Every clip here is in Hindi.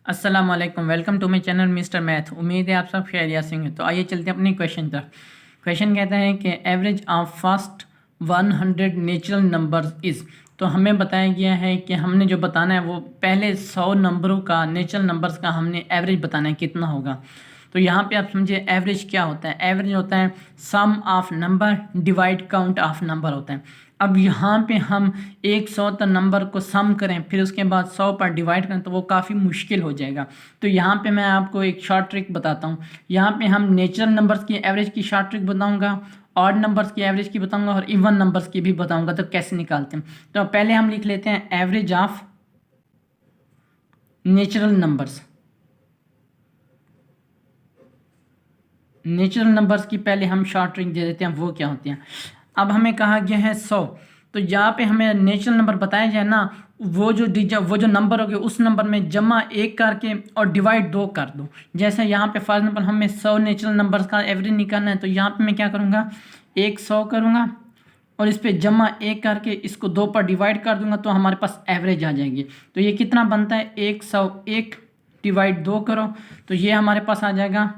अस्सलाम वालेकुम, welcome to my channel mister math. उम्मीद है आप सब खैरियत से होंगे। तो आइए चलते हैं अपनी क्वेश्चन तरफ। क्वेश्चन कहता है कि average of first 100 natural numbers is. तो हमें बताया गया है कि हमने जो बताना है वो पहले 100 नंबरों का, नेचुरल नंबर्स का हमने एवरेज बताना है कितना होगा। तो यहाँ पे आप समझिए एवरेज क्या होता है। एवरेज होता है sum of number divide count of number होता है। अब यहाँ पे हम 100 तक नंबर को सम करें फिर उसके बाद 100 पर डिवाइड करें तो वो काफ़ी मुश्किल हो जाएगा। तो यहाँ पे मैं आपको एक शॉर्ट ट्रिक बताता हूँ। यहाँ पे हम नेचुरल नंबर्स की एवरेज की शॉर्ट ट्रिक बताऊँगा, ऑड नंबर्स की एवरेज की बताऊँगा और इवन नंबर्स की भी बताऊँगा तो कैसे निकालते हैं। तो पहले हम लिख लेते हैं average of natural numbers. Natural numbers की पहले हम शॉर्ट ट्रिक दे देते हैं वो क्या होती हैं। अब हमें कहा गया है 100, तो यहाँ पे हमें नेचुरल नंबर बताया जाए ना, वो जो नंबर हो गए उस नंबर में जमा 1 करके और डिवाइड 2 कर दो। जैसे यहाँ पे फॉर एग्जाम्पल हमें 100 नेचुरल नंबर्स का एवरेज निकालना है, तो यहाँ पे मैं क्या करूँगा, 100 करूँगा और इस पर जमा 1 करके इसको 2 पर डिवाइड कर दूंगा तो हमारे पास एवरेज आ जाएगी। तो ये कितना बनता है, 101 डिवाइड 2 करो तो ये हमारे पास आ जाएगा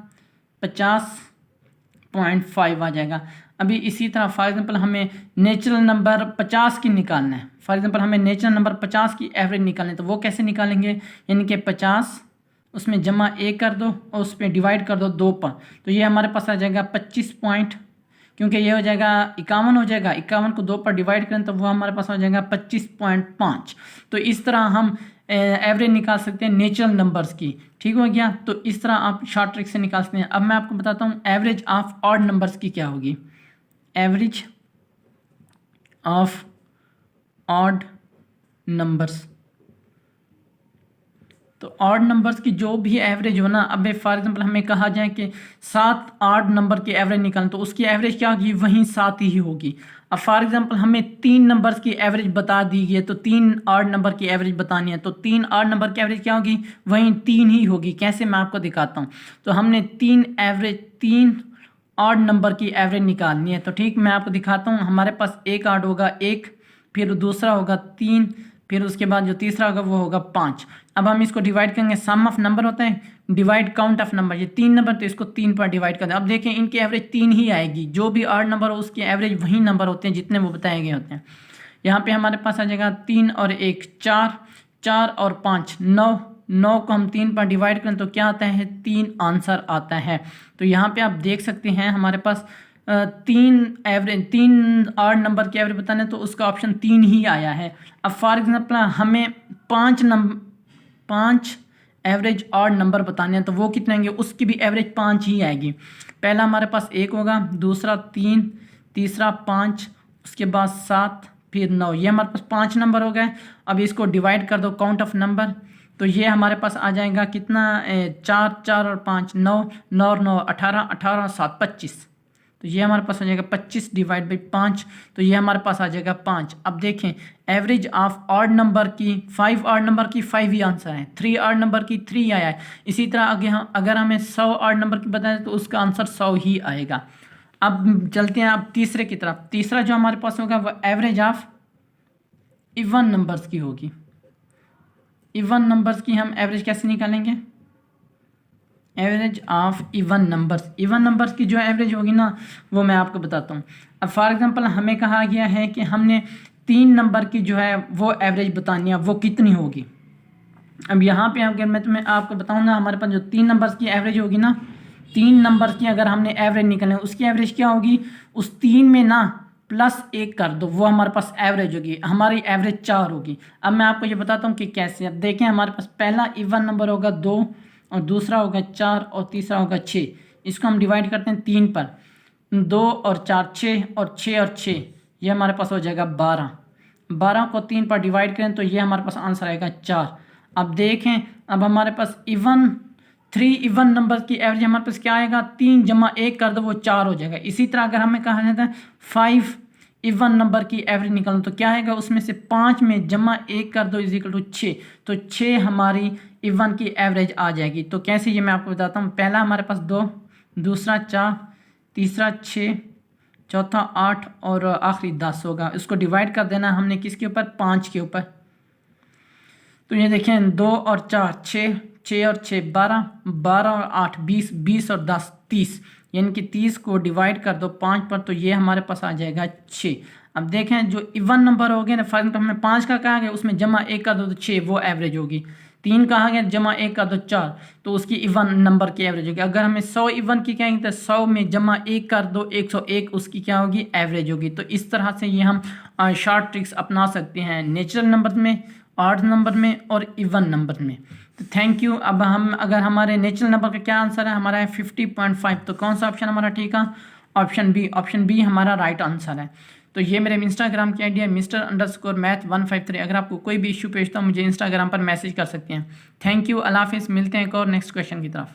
50.5 आ जाएगा। अभी इसी तरह फॉर एग्जांपल हमें नेचुरल नंबर 50 की निकालना है। फॉर एग्जांपल हमें नेचुरल नंबर 50 की एवरेज निकालनी है, तो वो कैसे निकालेंगे, यानी कि 50 उसमें जमा 1 कर दो और उस पर डिवाइड कर दो 2 पर, तो ये हमारे पास आ जाएगा 25 पॉइंट, क्योंकि ये हो जाएगा 51 हो जाएगा, 51 को 2 पर डिवाइड करें तो वो हमारे पास हो जाएगा 25.5। तो इस तरह हम एवरेज निकाल सकते हैं नेचुरल नंबर्स की। ठीक हो गया, तो इस तरह आप शॉर्ट ट्रिक से निकाल सकते हैं। अब मैं आपको बताता हूँ एवरेज ऑफ ऑड नंबर्स की क्या होगी। एवरेज ऑफ ऑड नंबर्स, तो ऑड नंबर्स की जो भी एवरेज हो ना, अब फॉर एग्जांपल हमें कहा जाए कि 7 ऑड नंबर की एवरेज निकालें तो उसकी एवरेज क्या होगी, वहीं 7 ही होगी। अब फॉर एग्जांपल हमें 3 नंबर्स की एवरेज बता दी गई है, तो 3 ऑड नंबर की एवरेज बतानी है, तो 3 ऑड नंबर की एवरेज क्या होगी, वहीं 3 ही होगी। कैसे, मैं आपको दिखाता हूँ। तो हमने 3 ऑड नंबर की एवरेज निकालनी है, तो ठीक मैं आपको दिखाता हूँ। हमारे पास एक ऑड होगा 1, फिर दूसरा होगा 3, फिर उसके बाद जो तीसरा होगा वो होगा 5। अब हम इसको डिवाइड करेंगे, सम ऑफ नंबर होता है डिवाइड काउंट ऑफ नंबर, ये 3 नंबर तो इसको 3 पर डिवाइड कर दें। अब देखें इनकी एवरेज 3 ही आएगी, जो भी ऑड नंबर हो उसकी एवरेज वही नंबर होते हैं जितने वो बताए गए होते हैं। यहाँ पे हमारे पास आ जाएगा 3 और 1 4, 4 और 5 9, 9 को हम 3 पर डिवाइड करें तो क्या आता है, 3 आंसर आता है। तो यहाँ पे आप देख सकते हैं हमारे पास 3 ऑड नंबर की एवरेज बताने तो उसका ऑप्शन 3 ही आया है। अब फॉर एग्जांपल हमें 5 एवरेज ऑड नंबर बताने हैं, तो वो कितने आएंगे, उसकी भी एवरेज 5 ही आएगी। पहला हमारे पास 1 होगा, दूसरा 3, तीसरा 5, उसके बाद 7, फिर 9, ये हमारे पास 5 नंबर हो गए। अब इसको डिवाइड कर दो काउंट ऑफ नंबर, तो ये हमारे पास आ जाएगा कितना, 4, 4 और 5 9, 9 और 9 18, 18 और 7 25, तो ये हमारे पास आ जाएगा 25 डिवाइड बाई 5, तो ये हमारे पास आ जाएगा 5। अब देखें एवरेज ऑफ ऑड नंबर की 5 ऑड नंबर की 5 ही आंसर है, 3 ऑड नंबर की 3 आया है। इसी तरह अगर हमें 100 ऑड नंबर की बताएं तो उसका आंसर 100 ही आएगा। अब चलते हैं अब तीसरे की तरफ। तीसरा जो हमारे पास होगा वो एवरेज ऑफ इवन नंबर्स की होगी। इवन नंबर्स की हम एवरेज कैसे निकालेंगे, average of even numbers. Even numbers की जो एवरेज होगी ना वो मैं आपको बताता हूँ। अब फॉर एग्जांपल हमें कहा गया है कि हमने 3 नंबर की जो है वो एवरेज बतानी है, वो कितनी होगी। अब यहाँ पे अगर मैं तुम्हें आपको बताऊँगा, हमारे पास जो 3 नंबर्स की एवरेज होगी ना, 3 नंबर्स की अगर हमने एवरेज निकालनी है उसकी एवरेज क्या होगी, उस 3 में ना +1 कर दो, वो हमारे पास एवरेज होगी। हमारी एवरेज 4 होगी। अब मैं आपको ये बताता हूँ कि कैसे। अब देखें हमारे पास पहला इवन नंबर होगा 2 और दूसरा होगा 4 और तीसरा होगा 6। इसको हम डिवाइड करते हैं 3 पर, 2 और 4 6 और 6 और 6, ये हमारे पास हो जाएगा 12। 12 को 3 पर डिवाइड करें तो ये हमारे पास आंसर आएगा 4। अब देखें, अब हमारे पास 3 इवन नंबर की एवरेज हमारे पास क्या आएगा, 3 जमा 1 कर दो वो 4 हो जाएगा। इसी तरह अगर हमें कहा जाता है 5 इवन नंबर की एवरेज निकालना तो क्या आएगा, उसमें से 5 में जमा 1 कर दो इज इक्वल टू 6, तो 6 हमारी इवन की एवरेज आ जाएगी। तो कैसे, ये मैं आपको बताता हूँ। पहला हमारे पास 2, दूसरा 4, तीसरा 6, चौथा 8 और आखिरी 10 होगा। इसको डिवाइड कर देना हमने किसके ऊपर, 5 के ऊपर। तो ये देखें 2 और 4 6, 6 और 6 12, 12 और 8 20, 20 और 10 30, यानी कि 30 को डिवाइड कर दो 5 पर, तो ये हमारे पास आ जाएगा 6। अब देखें जो इवन नंबर हो गए ना, फॉर एग्जाम्पल हमने 5 का कहा गया, उसमें जमा 1 कर दो तो 6, वो एवरेज होगी। 3 कहा गया जमा 1 कर दो 4, तो उसकी इवन नंबर की एवरेज होगी। अगर हमें 100 इवन की कहेंगे तो 100 में जमा 1 कर दो 101, उसकी क्या होगी, एवरेज होगी। तो इस तरह से ये हम शॉर्ट ट्रिक्स अपना सकते हैं नेचुरल नंबर में, ऑड नंबर में और इवन नंबर में। तो थैंक यू। अब हम अगर हमारे नेचुरल नंबर का क्या आंसर है, हमारा है 50.5, तो कौन सा ऑप्शन हमारा ठीक है, ऑप्शन बी। ऑप्शन बी हमारा राइट आंसर है। तो ये मेरे इंस्टाग्राम की आईडी है Mr_Math153। अगर आपको कोई भी इशू पेश तो मुझे इंस्टाग्राम पर मैसेज कर सकते हैं। थैंक यू, अल्लाह हाफिज़। मिलते हैं एक और नेक्स्ट क्वेश्चन की तरफ।